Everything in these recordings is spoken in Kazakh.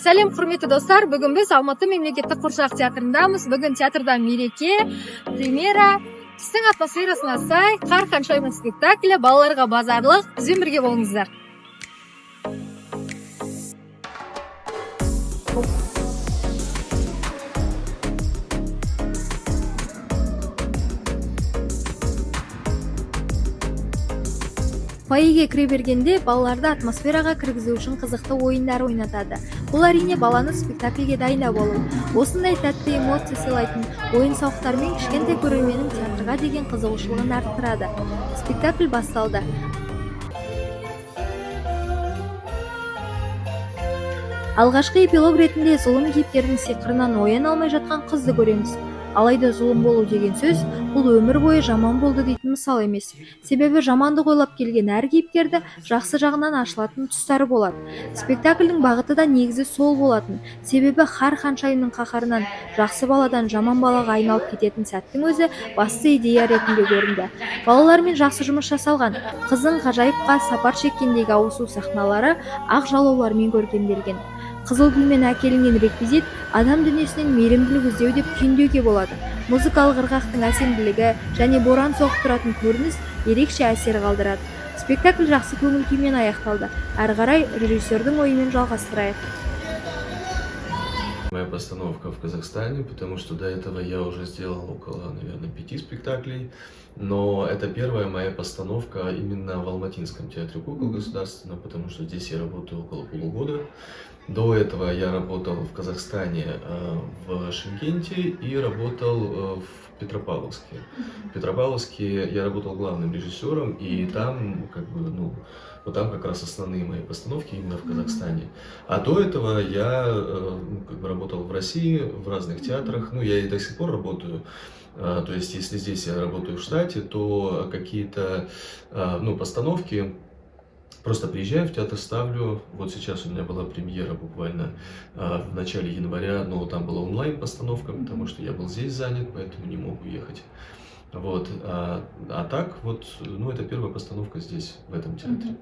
Сәлем құрметті достар, бүгін біз Алматы мемлекеттік қуыршақ театрындамыз. Бүгін театрда мереке, премьера, қыстың атмосферасына сай, қар ханшайымы спектаклі, балаларға базарлық. Бізбен бірге болыңыздар. Фойеге кіре бергенде балаларды атмосфераға кіргізу үшін қызықты ойындар ойнатады. Бұл әрине баланы спектакльге дайындап алу. Осындай тәтті эмоция сыйлайтын ойын-сауықтармен кішкентай көрерменнің театрға деген қызығушылығын арттырады. Спектакль басталды. Алғашқы эпилог ретінде зұлым кейіпкердің сиқырынан ояна алмай жатқан қызды көреміз. Алайда зұлым болу деген сөз бұл өмір бойы жаман болды дейтін мысал емес. Себебі жаманды ойлап келген әр кейіпкерді жақсы жағынан ашылатын тұстары болады. Спектакльдің бағыты да негізі сол болатын. Себебі қар ханшайымның қаһарынан жақсы баладан жаман балаға айналып кететін сәттің өзі басты идея ретінде көрінді. Балалармен жақсы жұмыс жасалған. Қыздың ғажайыпқа сапар шеккендегі ауысу сахналары ақ жалаулармен көркемделген. Қызыл гүлмен әкелінген реквизит адам дүниесінен мейірімділік іздеу деп түйіндеуге болады. Музыкалық ырғақтың әсемділігі және боран соғып тұратын көрініс ерекше әсер қалдырады. Спектакль жақсы көңіл күймен аяқталды. Әрі қарай режиссердің ойымен жалғастырайық. Моя постановка в Казахстане, потому что до этого я уже сделал около, наверное, 5 спектаклей, но это первая моя постановка именно в Алматинском театре кукол государственном, потому что здесь я работаю около полугода. До этого я работал в Казахстане, в Шымкенте и работал в Петропавловске. В Петропавловске я работал главным режиссером, и там вот там как раз основные мои постановки именно в Казахстане. А до этого я работал в России, в разных театрах, я и до сих пор работаю. То есть если здесь я работаю в штате, то какие-то постановки просто приезжаю в театр, ставлю. Вот сейчас у меня была премьера буквально в начале января, но там была онлайн-постановка, потому что я был здесь занят, поэтому не мог уехать. Вот. А так вот, это первая постановка здесь, в этом театре.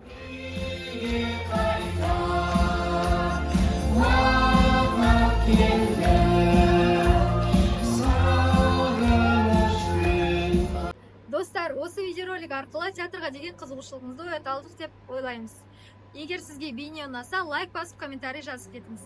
Достар, осы видеоролик арқылы театрға деген қызығушылығыңызды оята алдық деп ойлаймыз. Егер сізге бейне ұнаса, лайк басып, комментарий жазып кетіңіз.